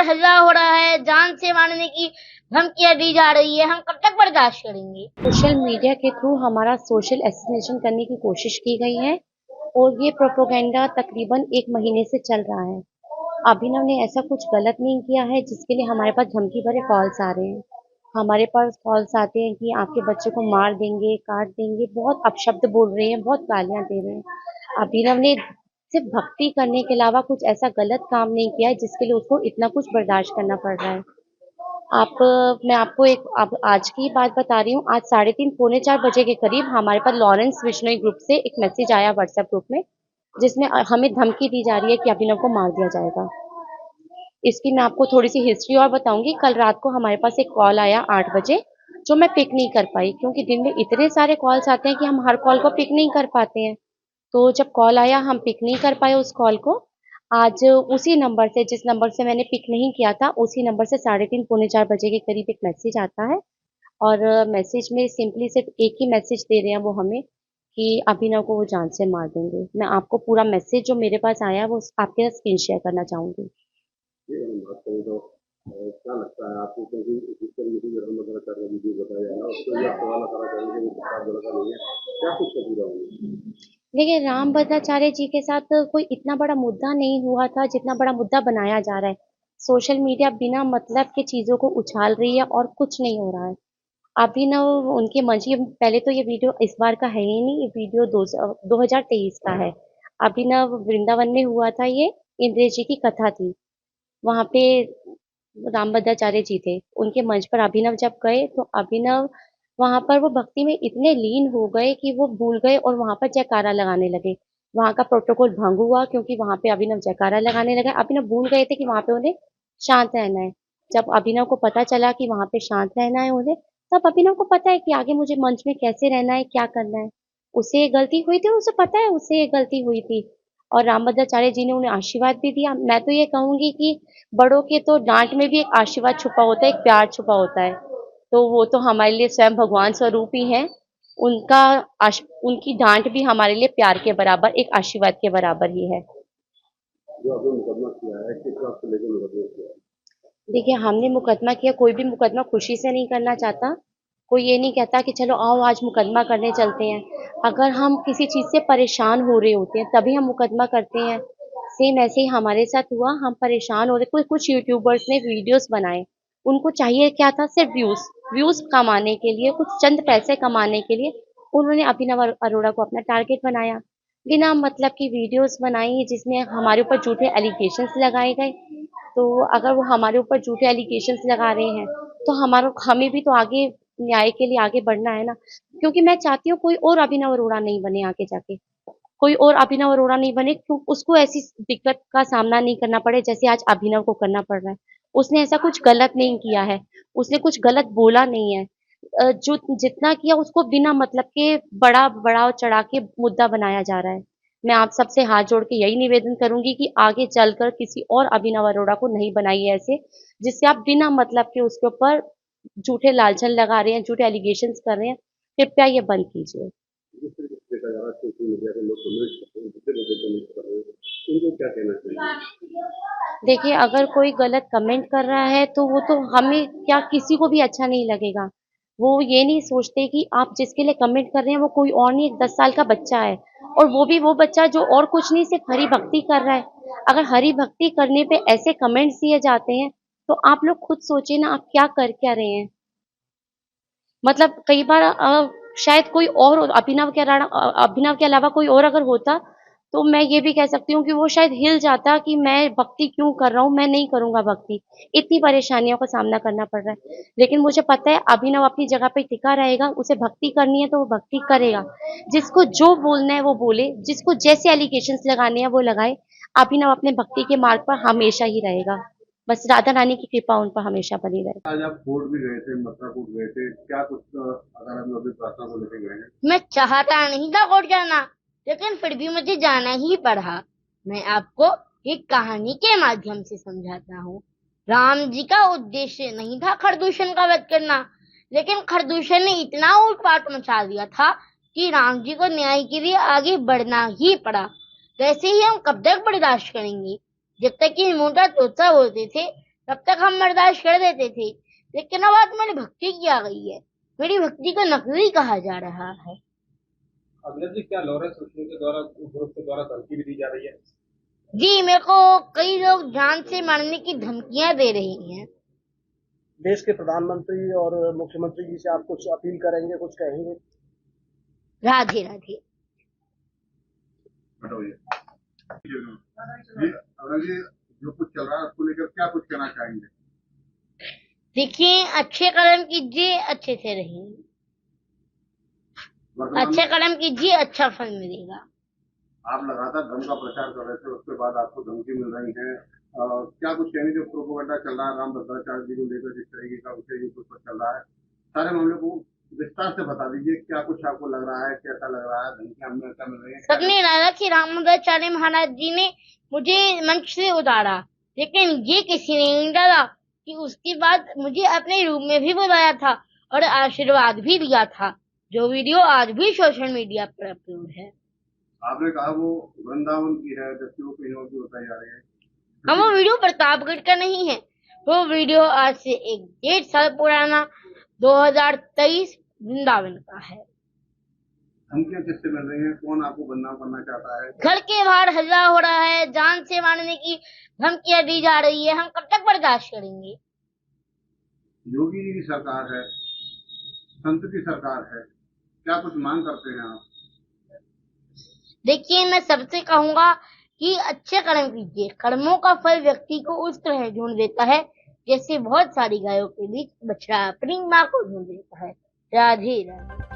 हल्ला हो रहा है, जान से मारने की धमकियां दी जा रही है, हम कब तक बर्दाश्त करेंगे। सोशल मीडिया के थ्रू हमारा सोशल एसिनेशन करने की कोशिश की गई है और ये प्रोपोगेंडा तकरीबन 1 महीने से चल रहा है। अभिनव ने ऐसा कुछ गलत नहीं किया है जिसके लिए हमारे पास धमकी भरे कॉल्स आ रहे हैं। हमारे पास कॉल्स आते हैं कि आपके बच्चे को मार देंगे, काट देंगे, बहुत अपशब्द बोल रहे हैं, बहुत गालियाँ दे रहे हैं। अभिनव ने सिर्फ भक्ति करने के अलावा कुछ ऐसा गलत काम नहीं किया है जिसके लिए उसको इतना कुछ बर्दाश्त करना पड़ रहा है। मैं आपको एक अब आज की बात बता रही हूँ। आज 3:30 पौने 4 बजे के करीब हमारे पास लॉरेंस बिश्नोई ग्रुप से एक मैसेज आया व्हाट्सएप ग्रुप में, जिसमें हमें धमकी दी जा रही है कि अभिनव को मार दिया जाएगा। इसकी मैं आपको थोड़ी-सी हिस्ट्री और बताऊँगी। कल रात को हमारे पास एक कॉल आया 8 बजे, जो मैं पिक नहीं कर पाई क्योंकि दिन में इतने सारे कॉल्स आते हैं कि हम हर कॉल को पिक नहीं कर पाते हैं। तो जब कॉल आया हम पिक नहीं कर पाए उस कॉल को। आज उसी नंबर से, जिस नंबर से मैंने पिक नहीं किया था, उसी नंबर से 3:30 पौने 4 बजे के करीब एक मैसेज आता है और मैसेज में सिंपली सिर्फ एक ही मैसेज दे रहे हैं वो हमें कि अभिनव को वो जान से मार देंगे। मैं आपको पूरा मैसेज जो मेरे पास आया है वो आपके साथ स्क्रीन शेयर करना चाहूँगी। जी, हम बात करें तो क्या लगता है आपको, क्योंकि जिस तरीके से हम बताना चाह रहे हैं, जो बताया जा रहा है उसको भी आप सवाल करा चाहेंगे, वो प्रताप गढ़ का नहीं है, क्या कुछ पूरा होगा? देखिए, राम भद्राचार्य जी के साथ कोई इतना बड़ा मुद्दा नहीं हुआ था जितना बड़ा मुद्दा बनाया जा रहा है। सोशल मीडिया बिना मतलब के चीज़ों को उछाल रही है और कुछ नहीं हो रहा है। अभिनव उनके मंच ये पहले तो ये वीडियो इस बार का है ही नहीं, ये वीडियो 2023 का है। अभिनव वृंदावन में हुआ था ये, इंद्र जी की कथा थी। वहाँ पे रामभद्राचार्य जी थे। उनके मंच पर अभिनव जब गए तो अभिनव वहाँ पर वो भक्ति में इतने लीन हो गए कि वो भूल गए और वहाँ पर जयकारा लगाने लगे। वहाँ का प्रोटोकॉल भंग हुआ क्योंकि वहाँ पे अभिनव जयकारा लगाने लगे। अभिनव भूल गए थे कि वहाँ पे उन्हें शांत रहना है। जब अभिनव को पता चला कि वहाँ पे शांत रहना है उन्हें, तब अभिनव को पता है कि आगे मुझे मंच में कैसे रहना है, क्या करना है। उससे ये गलती हुई थी और उसे पता है उससे ये गलती हुई थी। और रामभद्राचार्य जी ने उन्हें आशीर्वाद भी दिया। मैं तो ये कहूँगी कि बड़ों के तो डाँट में भी एक आशीर्वाद छुपा होता है, एक प्यार छुपा होता है। तो वो तो हमारे लिए स्वयं भगवान स्वरूप ही हैं। उनका उनकी डाँट भी हमारे लिए प्यार के बराबर, एक आशीर्वाद के बराबर ही है। जो आपने मुकदमा किया है, किस बात को लेकर मुकदमा किया है? देखिए, हमने मुकदमा किया, कोई भी मुकदमा खुशी से नहीं करना चाहता। कोई ये नहीं कहता कि चलो आओ आज मुकदमा करने चलते हैं। अगर हम किसी चीज़ से परेशान हो रहे होते हैं, तभी हम मुकदमा करते हैं। सेम ऐसे ही हमारे साथ हुआ, हम परेशान हो रहे कोई कुछ यूट्यूबर्स ने वीडियोज़ बनाए। उनको चाहिए क्या था? सिर्फ व्यूज़। व्यूज़ कमाने के लिए, कुछ चंद पैसे कमाने के लिए उन्होंने अभिनव अरोड़ा को अपना टारगेट बनाया। बिना मतलब की वीडियोज़ बनाई जिसमें हमारे ऊपर झूठे एलिगेशंस लगाए गए। तो अगर वो हमारे ऊपर झूठे एलिगेशंस लगा रहे हैं, तो हमारा हमें भी तो आगे न्याय के लिए आगे बढ़ना है ना। क्योंकि मैं चाहती हूँ कोई और अभिनव अरोड़ा नहीं बने आगे जाके। कोई और अभिनव अरोड़ा नहीं बने क्यों उसको ऐसी दिक्कत का सामना नहीं करना पड़े जैसे आज अभिनव को करना पड़ रहा है। उसने ऐसा कुछ गलत नहीं किया है, उसने कुछ गलत बोला नहीं है। जो जितना किया उसको बिना मतलब के बढ़ा चढ़ा के मुद्दा बनाया जा रहा है। मैं आप सबसे हाथ जोड़ के यही निवेदन करूंगी कि आगे चलकर किसी और अभिनव अरोड़ा को नहीं बनाइए ऐसे, जिससे आप बिना मतलब के उसके ऊपर झूठे लालछन लगा रहे हैं, झूठे एलिगेशंस कर रहे हैं। कृपया ये बंद कीजिए। जिस तरीके से देखा जा रहा है, सोशल मीडिया पे लोग कमेंट करते हैं, दूसरे लोग कमेंट कर रहे हैं, उनको क्या कहना चाहिए? देखिए, अगर कोई गलत कमेंट कर रहा है तो वो तो हमें क्या किसी को भी अच्छा नहीं लगेगा। वो ये नहीं सोचते कि आप जिसके लिए कमेंट कर रहे हैं वो कोई और नहीं, एक 10 साल का बच्चा है और वो भी वो बच्चा जो और कुछ नहीं सिर्फ हरि भक्ति कर रहा है। अगर हरि भक्ति करने पे ऐसे कमेंट्स दिए जाते हैं, तो आप लोग खुद सोचिए ना आप क्या रहे हैं। मतलब कई बार शायद कोई और अभिनव के अलावा कोई और अगर होता, तो मैं ये भी कह सकती हूँ कि वो शायद हिल जाता कि मैं भक्ति क्यों कर रहा हूँ, मैं नहीं करूँगा भक्ति। इतनी परेशानियों का सामना करना पड़ रहा है। लेकिन मुझे पता है अभिनव अपनी जगह पे टिका रहेगा, उसे भक्ति करनी है तो वो भक्ति करेगा। जिसको जो बोलना है वो बोले, जिसको जैसे एलिगेशंस लगाने हैं वो लगाए। अभिनव अपने भक्ति के मार्ग पर हमेशा ही रहेगा। बस राधा रानी की कृपा उन पर हमेशा बनी रहे। आज आप कोर्ट भी गए थे, मथुरा कोर्ट गए थे, क्या कुछ अदालत में अभी प्रार्थना को लेकर गए हैं? मैं चाहता नहीं था कोर्ट जाना, लेकिन फिर भी मुझे जाना ही पड़ा। मैं आपको एक कहानी के माध्यम से समझाता हूँ। राम जी का उद्देश्य नहीं था खरदूषण का वध करना, लेकिन खरदूषण ने इतना उत्पात मचा दिया था कि राम जी को न्याय के लिए आगे बढ़ना ही पड़ा। वैसे ही हम कब तक बर्दाश्त करेंगे? जब तक कि मोटा तोता बोलते थे तब तक हम बर्दाश्त कर देते थे, लेकिन अब आत्मा में भक्ति की आ गई है। मेरी भक्ति को नकली कहा जा रहा है। अभिनव जी, क्या लॉरेंस रुश्दी के द्वारा ग्रुप के द्वारा धमकी भी दी जा रही है? जी, मेरे को कई लोग जान से मारने की धमकियां दे रही हैं। देश के प्रधानमंत्री और मुख्यमंत्री जी से आप कुछ अपील करेंगे, कुछ कहेंगे? राधे राधे। जी, अभिनव जी, जो कुछ चल रहा है उसको लेकर क्या कुछ कहना चाहेंगे? देखिए, अच्छे कर्म कीजिए, अच्छे से रहिए। अच्छे कर्म कीजिए, अच्छा फल मिलेगा। आप लगातार धर्म का प्रचार कर रहे थे, उसके बाद आपको धमकी मिल रही है। क्या कुछ कहेंगे जो प्रोपेगेंडा चल रहा है राम भद्राचार्य जी को लेकर, जिस तरीके का विषय यूट्यूब पर चल रहा है, सारे मामले को विस्तार से बता दीजिए। क्या कुछ आपको लग रहा है, कैसा लग रहा है, धमकी हमें ऐसा मिल रही है? सबने डाला कि रामभद्राचार्य महाराज जी ने मुझे मंच से उतारा, लेकिन ये किसी ने नहीं डाला कि उसके बाद मुझे अपने रूम में भी बुलाया था और आशीर्वाद भी दिया था, जो वीडियो आज भी सोशल मीडिया पर अपलोड है। आपने कहा वो वृंदावन की है, जबकि वो कहीं और की बताई जा रही है। हम वो वीडियो प्रतापगढ़ का नहीं है, वो वीडियो आज से 1.5 साल पुराना 2023 वृंदावन का है। धमकियां किससे मिल रही है? कौन आपको बदनाम करना चाहता है? घर के बाहर हल्ला हो रहा है, जान से मारने की धमकियां दी जा रही है। हम कब तक बर्दाश्त करेंगे? योगी जी की सरकार है, संत की सरकार है, क्या कुछ मांग करते हैं आप? देखिए, मैं सबसे कहूंगा कि अच्छे कर्म कीजिए। कर्मों का फल व्यक्ति को उस तरह ढूंढ देता है जैसे बहुत सारी गायों के बीच बछड़ा अपनी माँ को ढूंढ देता है। राधे राधे।